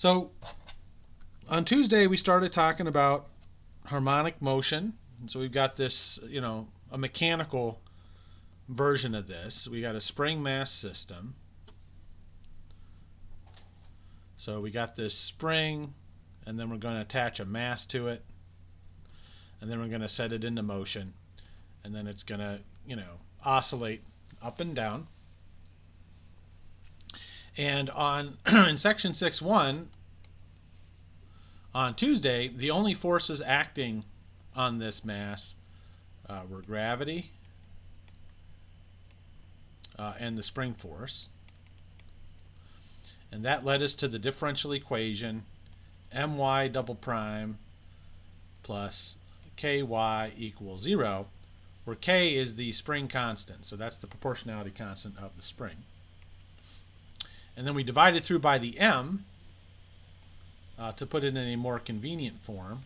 So on Tuesday, we started talking about harmonic motion. And so we've got this, a mechanical version of this. We got a spring mass system. So we got this spring, and then we're going to attach a mass to it, and then we're going to set it into motion, and then it's going to, oscillate up and down. And on in section 6.1 on Tuesday, the only forces acting on this mass were gravity and the spring force. And that led us to the differential equation my double prime plus ky equals 0, where k is the spring constant. So that's the proportionality constant of the spring. And then we divide it through by the m to put it in a more convenient form.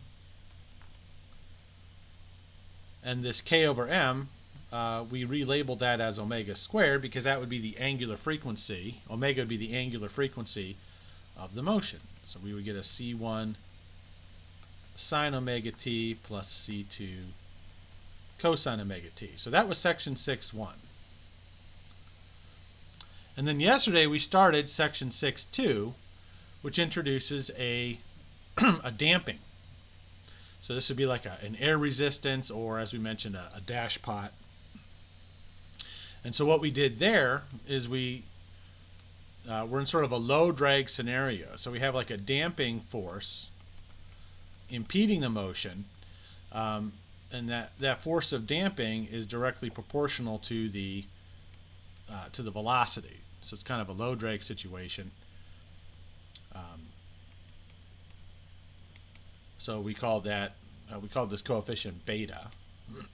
And this k over m, we relabeled that as omega squared because that would be the angular frequency. Omega would be the angular frequency of the motion. So we would get a c1 sine omega t plus c2 cosine omega t. So that was section 6.1. And then yesterday we started section 6.2, which introduces a damping. So this would be like an air resistance, or as we mentioned, a dash pot. And so what we did there is we're in sort of a low drag scenario. So we have like a damping force impeding the motion, and that force of damping is directly proportional to the velocity. So it's kind of a low drag situation. So we called this coefficient beta.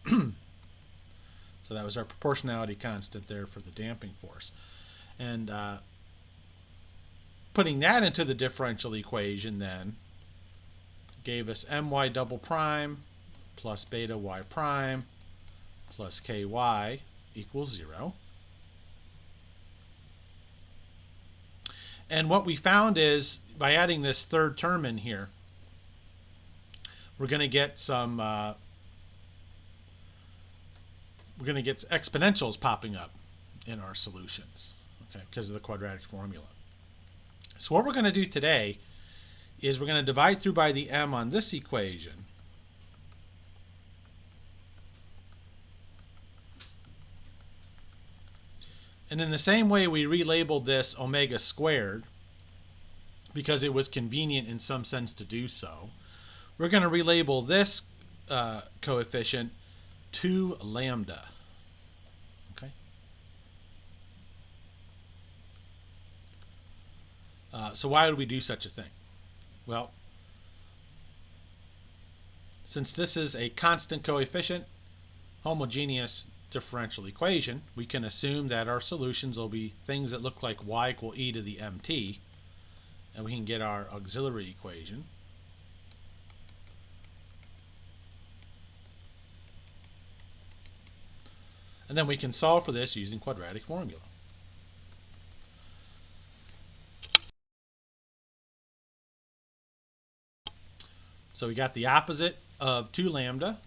So that was our proportionality constant there for the damping force. And putting that into the differential equation then gave us my double prime plus beta y prime plus ky equals 0. And what we found is by adding this third term in here, we're going to get some exponentials popping up in our solutions, okay, because of the quadratic formula. So what we're going to do today is we're going to divide through by the m on this equation. And in the same way we relabeled this omega squared because it was convenient in some sense to do so, we're going to relabel this coefficient 2 lambda. Okay. So why would we do such a thing? Well, since this is a constant coefficient, homogeneous differential equation, we can assume that our solutions will be things that look like y equal e to the mt, and we can get our auxiliary equation. And then we can solve for this using quadratic formula. So we got the opposite of 2 lambda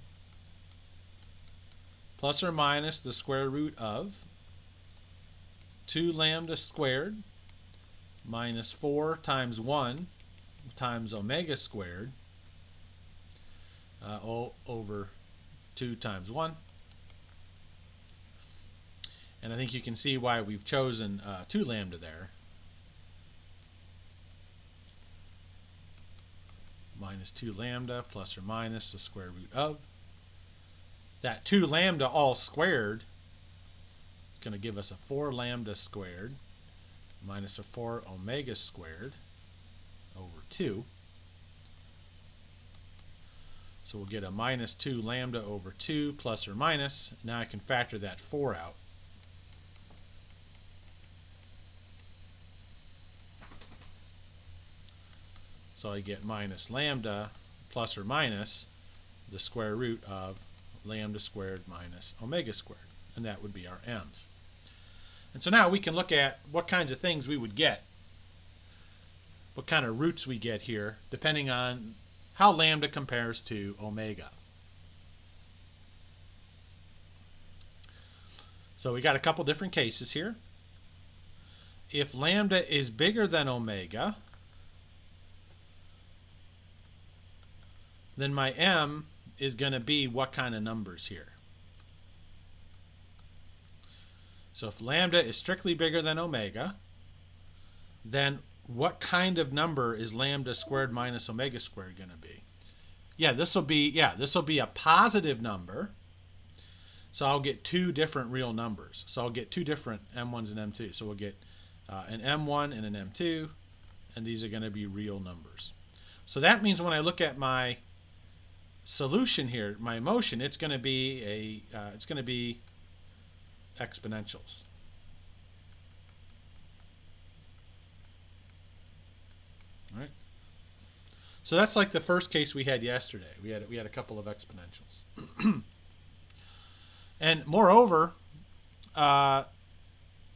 plus or minus the square root of 2 lambda squared minus 4 times 1 times omega squared over 2 times 1. And I think you can see why we've chosen 2 lambda there. Minus 2 lambda plus or minus the square root of. That 2 lambda all squared is going to give us a 4 lambda squared minus a 4 omega squared over 2. So we'll get a minus 2 lambda over 2 plus or minus. Now I can factor that 4 out. So I get minus lambda plus or minus the square root of lambda squared minus omega squared. And that would be our m's. And so now we can look at what kinds of things we would get what kind of roots we get here, depending on how lambda compares to omega. So we got a couple different cases here. If lambda is bigger than omega, then my m is going to be what kind of numbers here? So if lambda is strictly bigger than omega, then what kind of number is lambda squared minus omega squared going to be? Yeah, this will be a positive number. So I'll get two different real numbers. So I'll get two different m1s and m2s. So we'll get an m1 and an m2, and these are going to be real numbers. So that means when I look at my solution here, my motion, it's going to be exponentials. All right. So that's like the first case we had yesterday. We had a couple of exponentials. And moreover, well,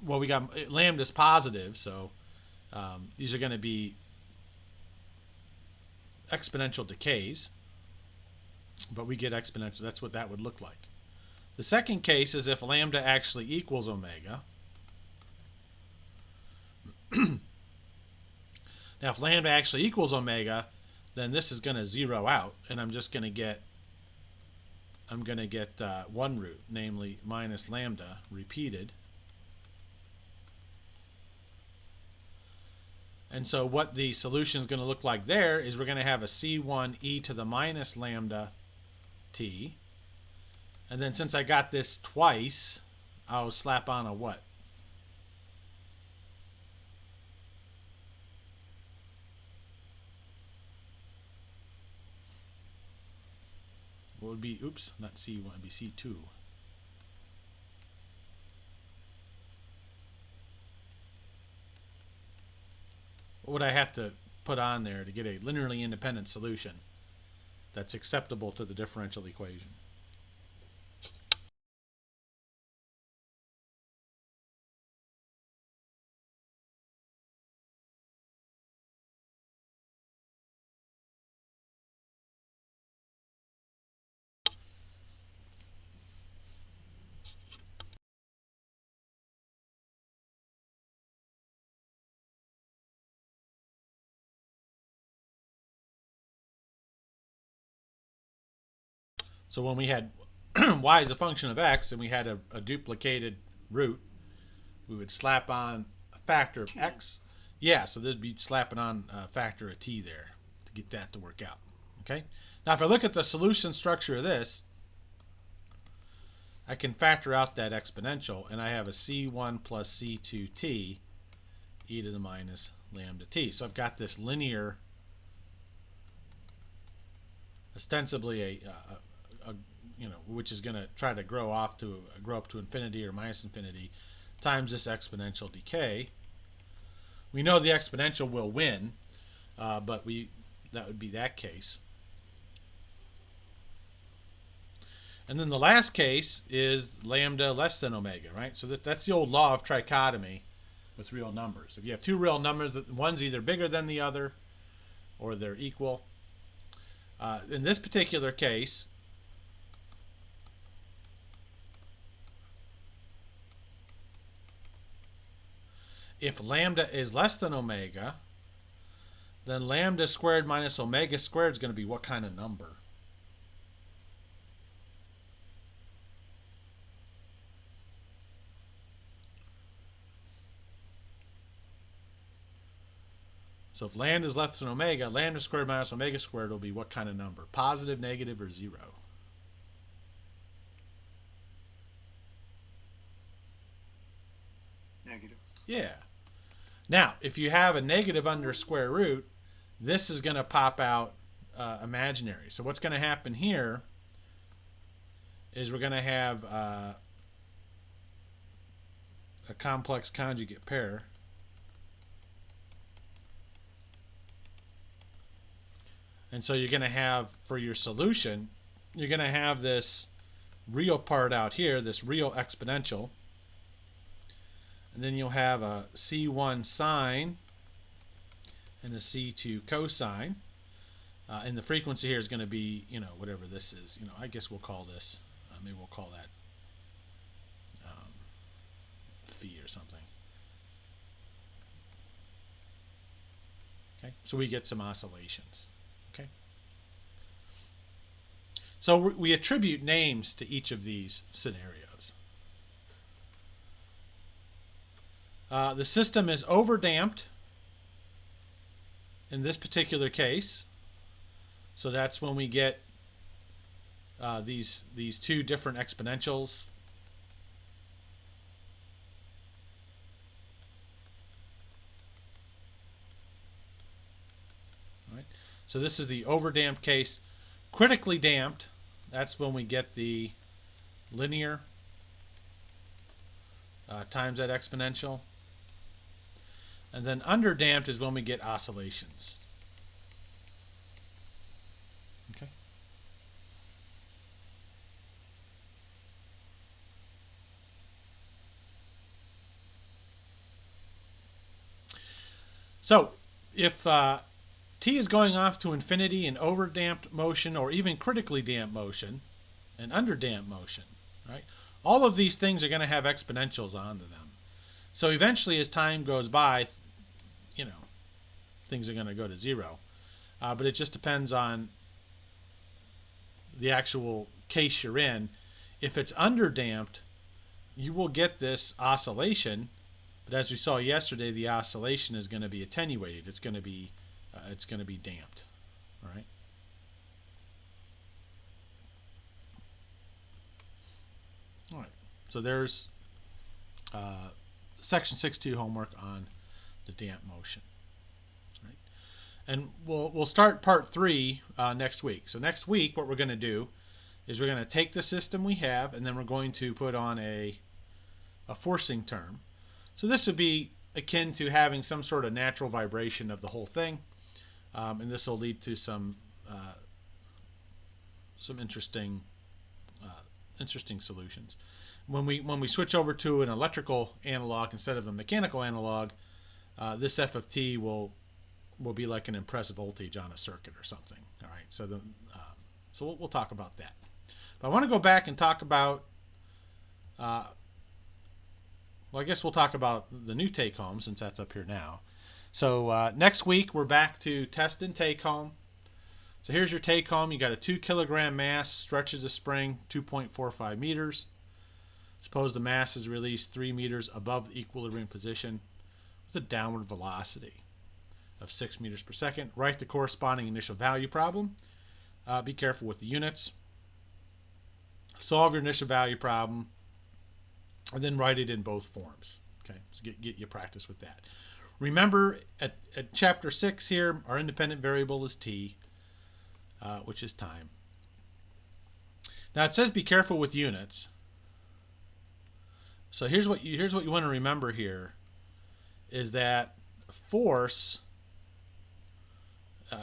we got lambda's positive, so these are going to be exponential decays, but we get exponential. That's what that would look like. The second case is if lambda actually equals omega. Now, if lambda actually equals omega, then this is going to zero out, and I'm just going to get one root, namely minus lambda repeated. And so what the solution is going to look like there is we're going to have a c1 e to the minus lambda t. And then since I got this twice, I'll slap on a what? What would be, oops, not C1, it would be C2. What would I have to put on there to get a linearly independent solution that's acceptable to the differential equation? So when we had y as a function of x and we had a duplicated root, we would slap on a factor of x. Yeah, so there'd be slapping on a factor of t there to get that to work out. Okay. Now if I look at the solution structure of this, I can factor out that exponential, and I have a c1 plus c2t e to the minus lambda t. So I've got this linear, ostensibly which is going to try to grow up to infinity or minus infinity, times this exponential decay. We know the exponential will win, but that would be that case. And then the last case is lambda less than omega, right? So that's the old law of trichotomy with real numbers. If you have two real numbers, one's either bigger than the other or they're equal. In this particular case, if lambda is less than omega, then lambda squared minus omega squared is going to be what kind of number? So if lambda is less than omega, lambda squared minus omega squared will be what kind of number? Positive, negative, or zero? Negative. Yeah. Now, if you have a negative under square root, this is going to pop out imaginary. So what's going to happen here is we're going to have a complex conjugate pair. And so you're going to have, for your solution, you're going to have this real part out here, this real exponential. And then you'll have a c1 sine and a C2 cosine. And the frequency here is going to be, whatever this is. I guess we'll call this, maybe we'll call that phi or something. Okay, so we get some oscillations. Okay, so we attribute names to each of these scenarios. The system is overdamped in this particular case. So that's when we get these two different exponentials. All right. So this is the overdamped case. Critically damped, that's when we get the linear times that exponential. And then underdamped is when we get oscillations. Okay. So if t is going off to infinity in overdamped motion, or even critically damped motion and underdamped motion, right? All of these things are going to have exponentials onto them. So eventually, as time goes by, things are going to go to zero. But it just depends on the actual case you're in. If it's underdamped, you will get this oscillation, but as we saw yesterday, the oscillation is going to be attenuated. It's going to be damped. All right. All right. So there's section 6.2 homework on the damp motion. Right. And we'll start part 3 next week. So next week, what we're going to do is we're going to take the system we have, and then we're going to put on a forcing term. So this would be akin to having some sort of natural vibration of the whole thing, and this will lead to some interesting solutions. When we switch over to an electrical analog instead of a mechanical analog, this f of t will be like an impressed voltage on a circuit or something. All right, so we'll talk about that. But I want to go back and talk about. Well, I guess we'll talk about the new take-home since that's up here now. So next week we're back to test and take-home. So here's your take-home. You got a 2 kilogram mass, stretches the spring 2.45 meters. Suppose the mass is released 3 meters above the equilibrium position with a downward velocity of 6 meters per second. Write the corresponding initial value problem. Be careful with the units. Solve your initial value problem, and then write it in both forms. Okay, so get you practice with that. Remember, at chapter 6 here, our independent variable is t, which is time. Now it says be careful with units. So here's what you want to remember here, is that force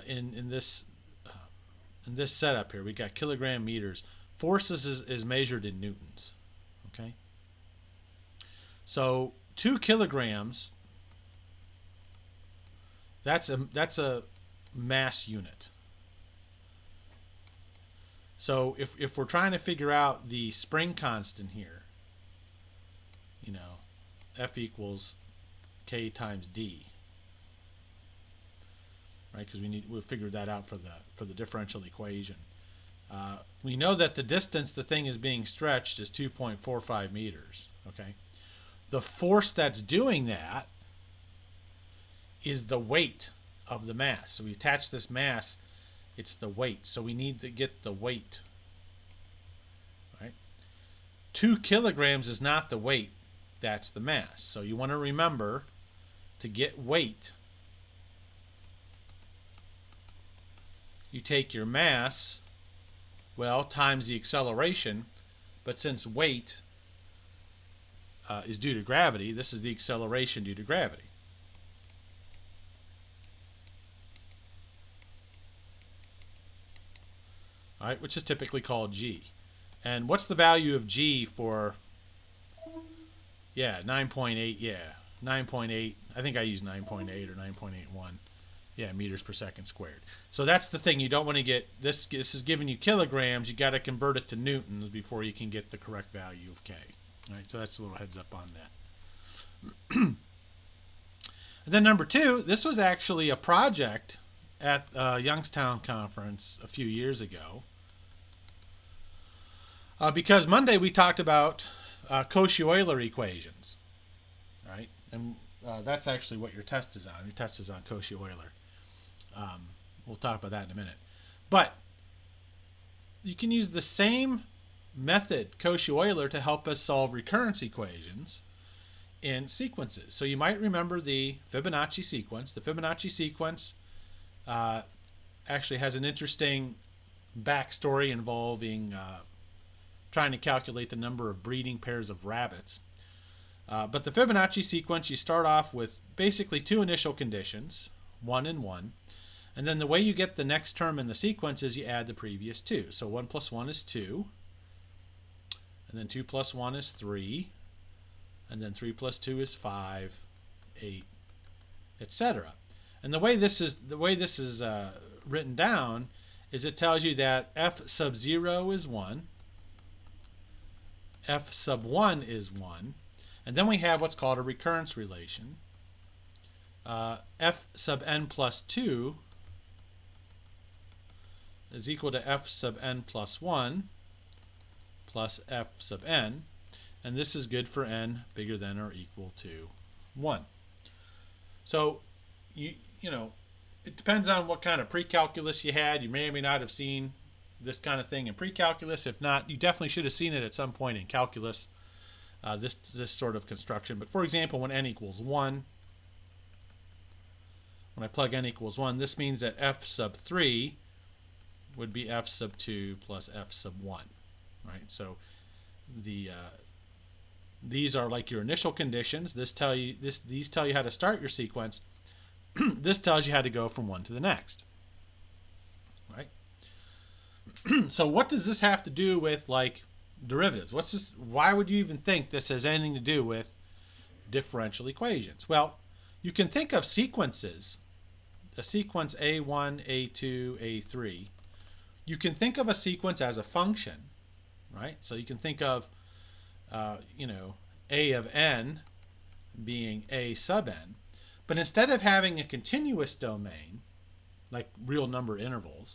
in this setup here, we got kilogram meters. Force is measured in newtons. Okay. So 2 kilograms, that's a mass unit. So if we're trying to figure out the spring constant here, F equals K times D, right? Because we'll figure that out for the differential equation. We know that the distance the thing is being stretched is 2.45 meters. Okay. The force that's doing that is the weight of the mass. So we attach this mass, it's the weight. So we need to get the weight. Right? 2 kilograms is not the weight, that's the mass. So you want to remember, to get weight, you take your mass, times the acceleration, but since weight is due to gravity, this is the acceleration due to gravity. All right, which is typically called g. And what's the value of g for? 9.8. 9.8. I think I used 9.8 or 9.81. Yeah, meters per second squared. So that's the thing. You don't want to get this. This is giving you kilograms. You got to convert it to newtons before you can get the correct value of K. Right. So that's a little heads up on that. And then number 2, this was actually a project at Youngstown Conference a few years ago. Because Monday we talked about Cauchy-Euler equations, right? And that's actually what your test is on. Your test is on Cauchy-Euler. We'll talk about that in a minute. But you can use the same method, Cauchy-Euler, to help us solve recurrence equations in sequences. So you might remember the Fibonacci sequence. The Fibonacci sequence actually has an interesting backstory involving trying to calculate the number of breeding pairs of rabbits. But the Fibonacci sequence, you start off with basically 2 initial conditions, 1 and 1. And then the way you get the next term in the sequence is you add the previous 2. So 1 plus 1 is 2. And then 2 plus 1 is 3. And then 3 plus 2 is 5, 8, etc. And the way this is written down is it tells you that f sub 0 is 1, f sub 1 is 1, and then we have what's called a recurrence relation. F sub n plus 2 is equal to f sub n plus 1 plus f sub n, and this is good for n bigger than or equal to 1. So you know, it depends on what kind of pre-calculus you had. You may or may not have seen this kind of thing in pre-calculus. If not, you definitely should have seen it at some point in calculus, this sort of construction. But for example, when n equals 1, when I plug n equals 1, this means that f sub 3 would be f sub 2 plus f sub 1, right? So these are like your initial conditions. These tell you how to start your sequence. This tells you how to go from one to the next, right? So what does this have to do with like derivatives? What's this? Why would you even think this has anything to do with differential equations? Well, you can think of sequences, a sequence A1, A2, A3. You can think of a sequence as a function, right? So you can think of, A of n being A sub n. But instead of having a continuous domain, like real number intervals,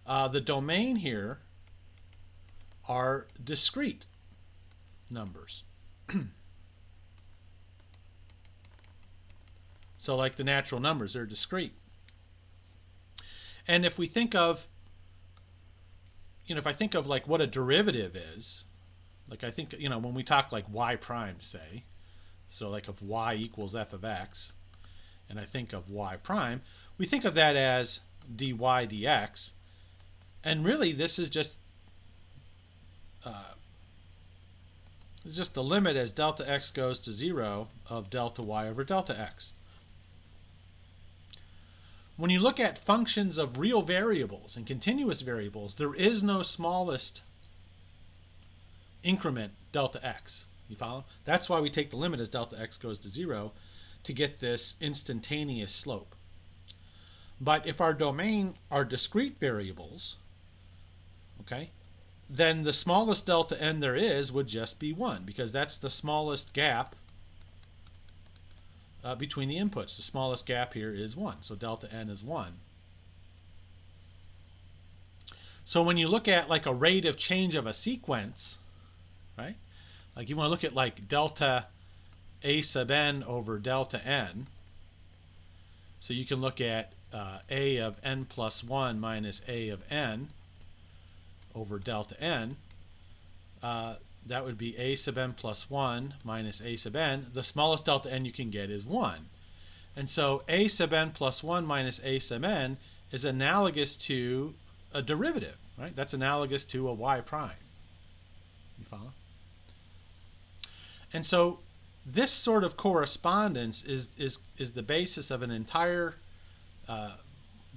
the domain here are discrete numbers. So like the natural numbers, they're discrete. And if we think of, if I think of like what a derivative is, like I think, when we talk like y prime, say, so like if y equals f of x, and I think of y prime, we think of that as dy dx, and really this is just the limit as delta x goes to 0 of delta y over delta x. When you look at functions of real variables and continuous variables, there is no smallest increment delta x. You follow? That's why we take the limit as delta x goes to 0 to get this instantaneous slope. But if our domain are discrete variables, okay, then the smallest delta n there is would just be 1, because that's the smallest gap between the inputs. The smallest gap here is 1, so delta n is 1. So when you look at like a rate of change of a sequence, right, like you want to look at like delta a sub n over delta n, so you can look at a of n plus 1 minus a of n over delta n. That would be a sub n plus 1 minus a sub n. The smallest delta n you can get is 1. And so a sub n plus 1 minus a sub n is analogous to a derivative, right? That's analogous to a y prime. You follow? And so this sort of correspondence is the basis of an entire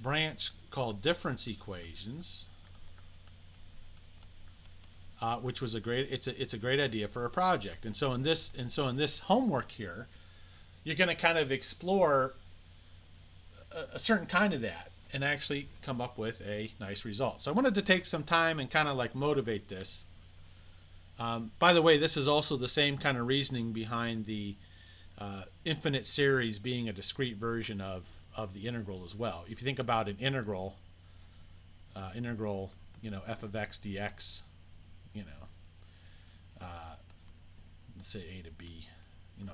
branch called difference equations, which was a great idea for a project. And so in this homework here, you're going to kind of explore a certain kind of that and actually come up with a nice result. So I wanted to take some time and kind of like motivate this. By the way, this is also the same kind of reasoning behind the infinite series being a discrete version of the integral as well. If you think about an integral, f of x dx, let's say a to b,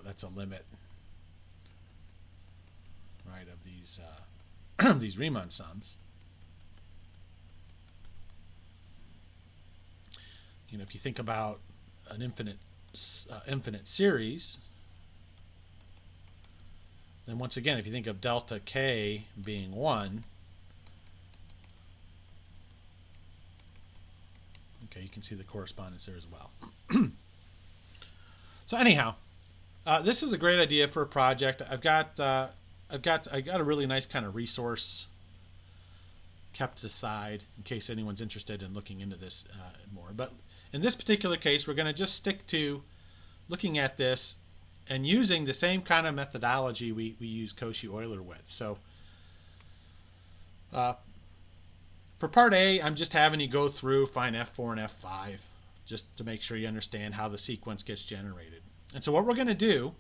that's a limit, right, of these these Riemann sums. If you think about an infinite series, then once again, if you think of delta k being 1, okay, you can see the correspondence there as well. So anyhow, this is a great idea for a project. I got a really nice kind of resource kept aside in case anyone's interested in looking into this more. But in this particular case, we're going to just stick to looking at this and using the same kind of methodology we use Cauchy-Euler with. So for part A, I'm just having you go through, find F4 and F5, just to make sure you understand how the sequence gets generated. And so what we're going to do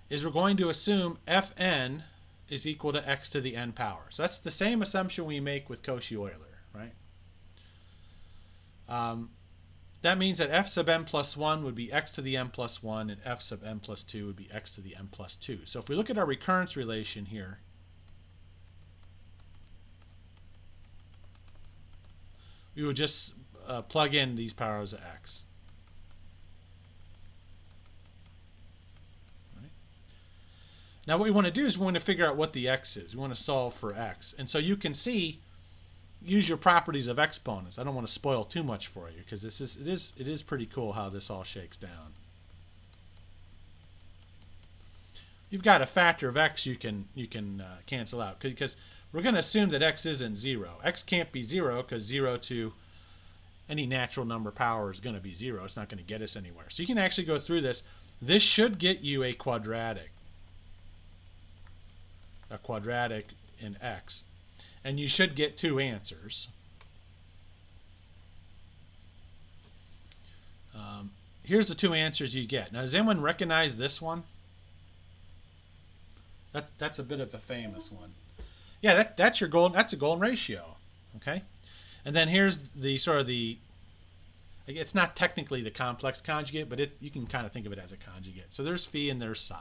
is we're going to assume Fn is equal to x to the n power. So that's the same assumption we make with Cauchy-Euler, right? That means that f sub n plus 1 would be x to the n plus 1, and f sub n plus 2 would be x to the n plus 2. So if we look at our recurrence relation here, we would just plug in these powers of x. Right? Now what we want to do is we want to figure out what the x is. We want to solve for x. And so you can see, use your properties of exponents. I don't want to spoil too much for you because it is pretty cool how this all shakes down. You've got a factor of x you can cancel out because we're going to assume that x isn't 0. X can't be 0 because 0 to any natural number power is going to be 0. It's not going to get us anywhere. So you can actually go through this. This should get you a quadratic in x. And you should get 2 answers. Here's the 2 answers you get. Now, does anyone recognize this one? That's a bit of a famous one. Yeah, that's your golden. That's a golden ratio. Okay, and then here's the sort of the. It's not technically the complex conjugate, but you can kind of think of it as a conjugate. So there's phi and there's psi.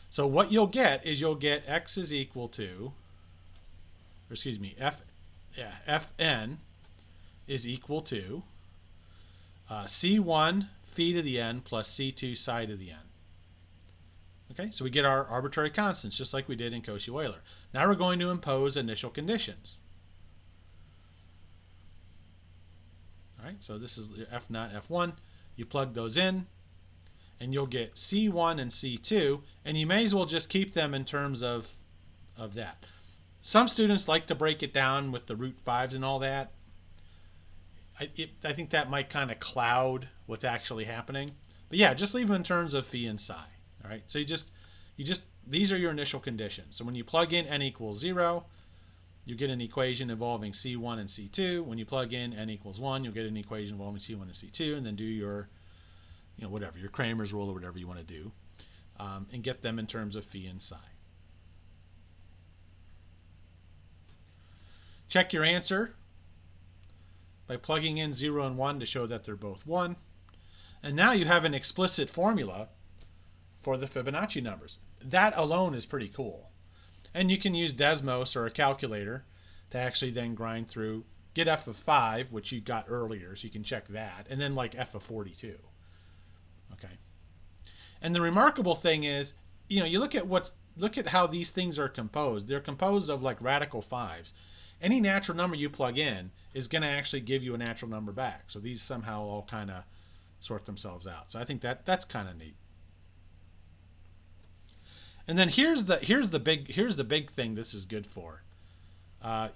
So what you'll get is you'll get x is equal to, or excuse me, Fn is equal to C1 phi to the n plus C2 psi to the n. Okay, so we get our arbitrary constants just like we did in Cauchy-Euler. Now we're going to impose initial conditions. All right, so this is F naught, F1. You plug those in, and you'll get C1 and C2, and you may as well just keep them in terms of that. Some students like to break it down with the root 5s and all that. I think that might kind of cloud what's actually happening. But yeah, just leave them in terms of phi and psi. All right, so you just these are your initial conditions. So when you plug in n equals 0, you get an equation involving C1 and C2. When you plug in n equals 1, you'll get an equation involving C1 and C2, and then do your, whatever, your Cramer's rule or whatever you want to do, and get them in terms of phi and psi. Check your answer by plugging in 0 and 1 to show that they're both 1. And now you have an explicit formula for the Fibonacci numbers. That alone is pretty cool. And you can use Desmos or a calculator to actually then grind through, get f of 5, which you got earlier, so you can check that, and then like f of 42. Okay. And the remarkable thing is, you look at how these things are composed. They're composed of like radical 5s. Any natural number you plug in is going to actually give you a natural number back. So these somehow all kind of sort themselves out. So I think that's kind of neat. And then here's the big thing this is good for.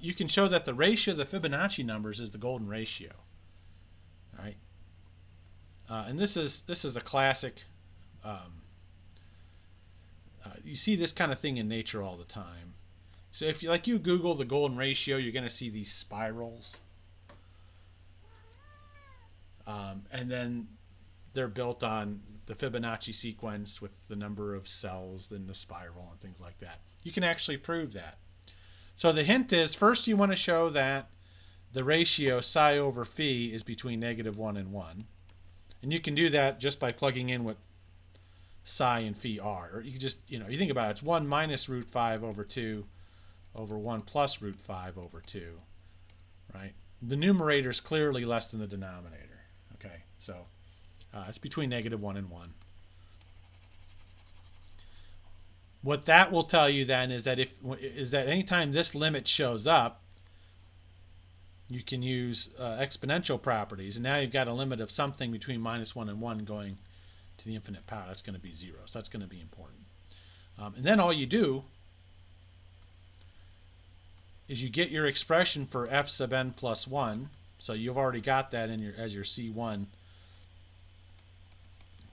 You can show that the ratio of the Fibonacci numbers is the golden ratio. All right. And this is a classic You see this kind of thing in nature all the time. So if you Google the golden ratio, you're going to see these spirals. And then they're built on the Fibonacci sequence with the number of cells in the spiral and things like that. You can actually prove that. So the hint is, first you want to show that the ratio psi over phi is between -1 and 1. And you can do that just by plugging in what psi and phi are. Or you can just, you think about it, it's 1 minus root 5 over 2 over 1 plus root 5 over 2, right? The numerator is clearly less than the denominator, okay? So it's between -1 and 1. What that will tell you then is that anytime this limit shows up, you can use exponential properties, and now you've got a limit of something between -1 and 1 going to the infinite power. That's going to be 0, so that's going to be important. And then all you do is you get your expression for f sub n plus 1. So you've already got that in as your C1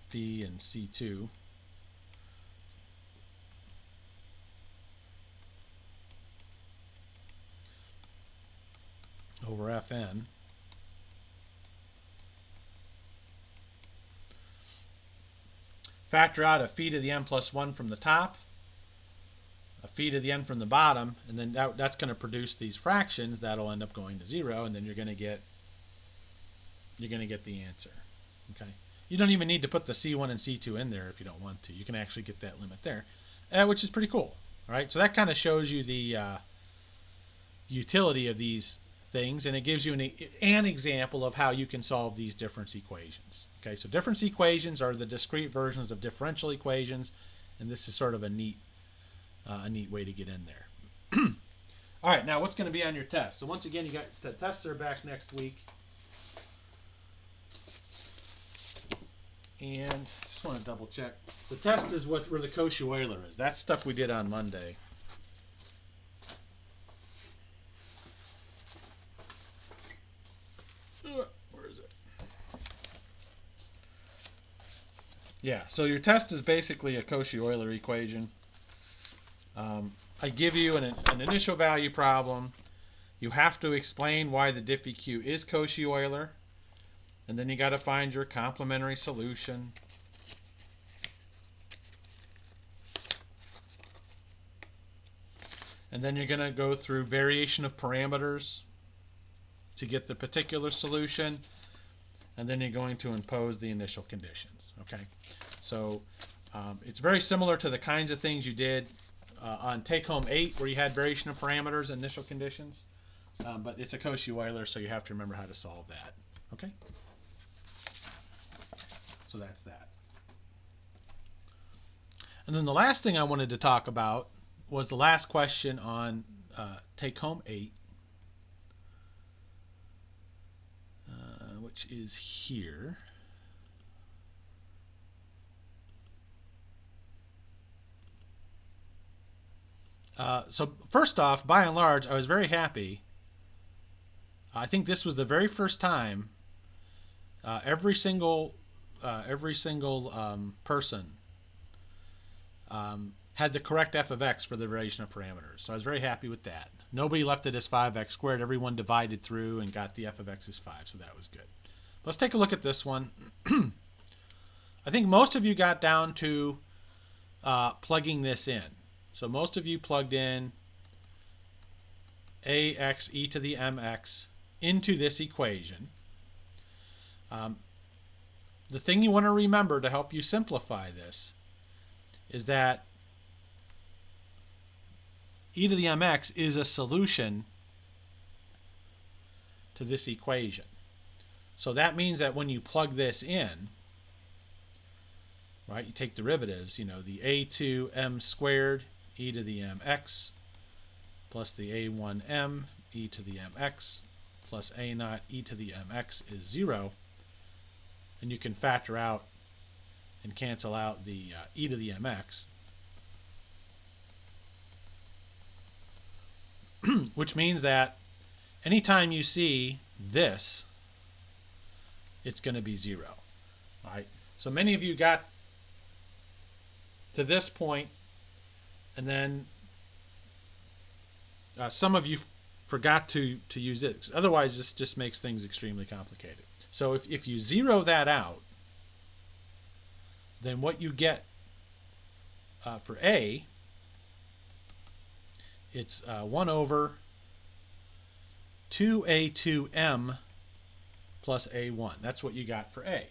phi and C2. Over Fn. Factor out a phi to the n plus 1 from the top, a phi to the n from the bottom, and then that's going to produce these fractions that'll end up going to 0, and then you're going to get the answer. Okay. You don't even need to put the C1 and C2 in there if you don't want to. You can actually get that limit there, which is pretty cool. All right. So that kind of shows you the utility of these things, and it gives you an example of how you can solve these difference equations. Okay, so difference equations are the discrete versions of differential equations, and this is sort of a neat way to get in there. All right, now what's going to be on your test? So once again, you got the tests are back next week, and just want to double check. The test is where the Cauchy-Euler is. That's stuff we did on Monday. Where is it? Yeah, so your test is basically a Cauchy-Euler equation. I give you an initial value problem. You have to explain why the diff EQ is Cauchy-Euler. And then you got to find your complementary solution. And then you're going to go through variation of parameters to get the particular solution, and then you're going to impose the initial conditions. Okay, so it's very similar to the kinds of things you did on take-home 8, where you had variation of parameters and initial conditions, but it's a Cauchy-Euler, so you have to remember how to solve that. Okay, so that's that. And then the last thing I wanted to talk about was the last question on take-home 8. Which is here. So first off, by and large, I was very happy. I think this was the very first time every single person had the correct f of x for the variation of parameters. So I was very happy with that. Nobody left it as 5x squared. Everyone divided through and got the f of x as 5, so that was good. Let's take a look at this one. I think most of you got down to plugging this in. So most of you plugged in ax e to the mx into this equation. The thing you want to remember to help you simplify this is that e to the mx is a solution to this equation. So that means that when you plug this in, right, you take derivatives, the a2 m squared e to the mx plus the a1m e to the mx plus a naught e to the mx is 0. And you can factor out and cancel out the e to the mx. Which means that anytime you see this, it's going to be 0. All right. So many of you got to this point And then some of you forgot to use it. Otherwise, this just makes things extremely complicated. So if you zero that out, then what you get for A, it's 1 over 2A2M plus A1. That's what you got for A.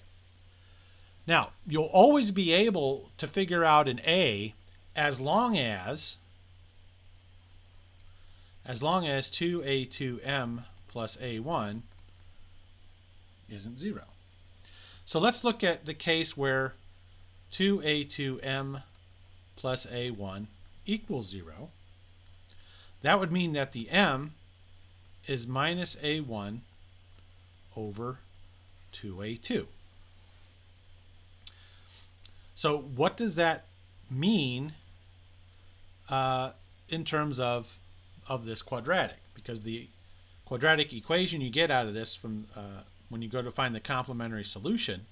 Now, you'll always be able to figure out an A as long as 2A2M plus A1 isn't 0. So let's look at the case where 2A2M plus A1 equals 0. That would mean that the M is minus A1 over 2A2. So what does that mean in terms of this quadratic? Because the quadratic equation you get out of this from when you go to find the complementary solution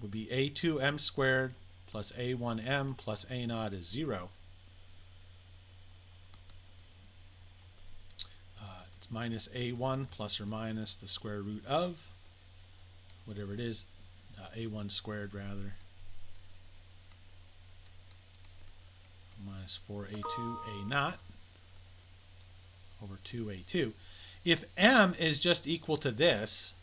would be A2M squared plus A1M plus A naught is 0. It's minus A1 plus or minus the square root of whatever it is, A1 squared rather, minus 4A2 A naught over 2A2. If M is just equal to this,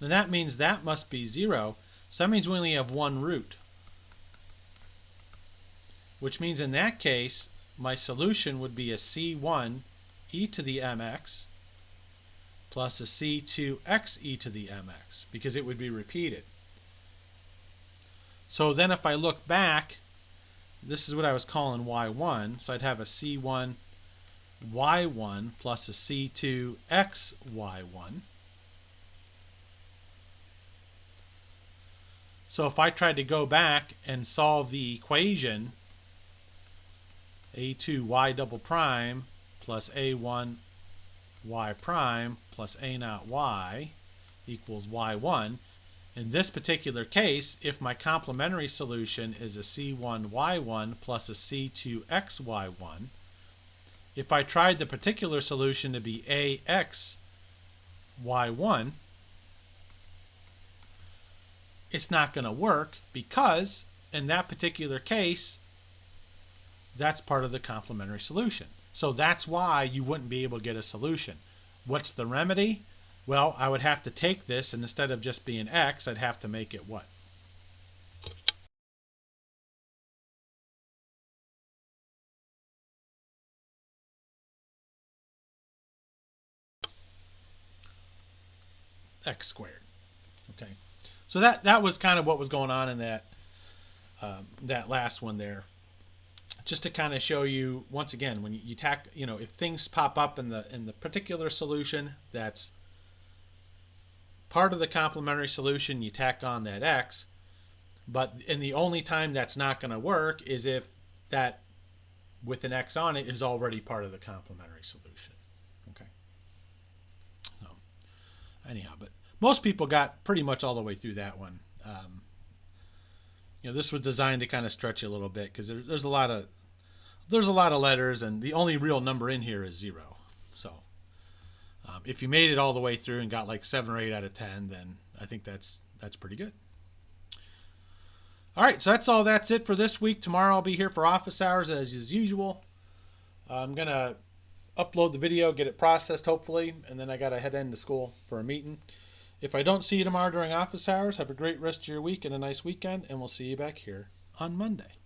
then that means that must be 0. So that means we only have one root, which means in that case my solution would be a C1 e to the mx plus a C2x e to the mx, because it would be repeated. So then if I look back, this is what I was calling y1, so I'd have a C1 y1 plus a C2 x y1. So if I tried to go back and solve the equation a2 y double prime plus a1 y prime plus a naught y equals y1, in this particular case, if my complementary solution is a C1 y1 plus a C2 x y1, if I tried the particular solution to be ax y1, it's not going to work because in that particular case, that's part of the complementary solution. So that's why you wouldn't be able to get a solution. What's the remedy? Well, I would have to take this, and instead of just being x, I'd have to make it what? X squared. Okay. So that was kind of what was going on in that that last one there. Just to kind of show you once again, when you if things pop up in the particular solution that's part of the complementary solution, you tack on that x. But and the only time that's not going to work is if that with an x on it is already part of the complementary solution. Okay. So anyhow, but most people got pretty much all the way through that one. This was designed to kind of stretch you a little bit because there's a lot of letters, and the only real number in here is 0. So if you made it all the way through and got like 7 or 8 out of 10, then I think that's pretty good. All right, so that's it for this week. Tomorrow I'll be here for office hours as usual. I'm gonna upload the video, get it processed hopefully, and then I gotta head into school for a meeting. If I don't see you tomorrow during office hours, have a great rest of your week and a nice weekend, and we'll see you back here on Monday.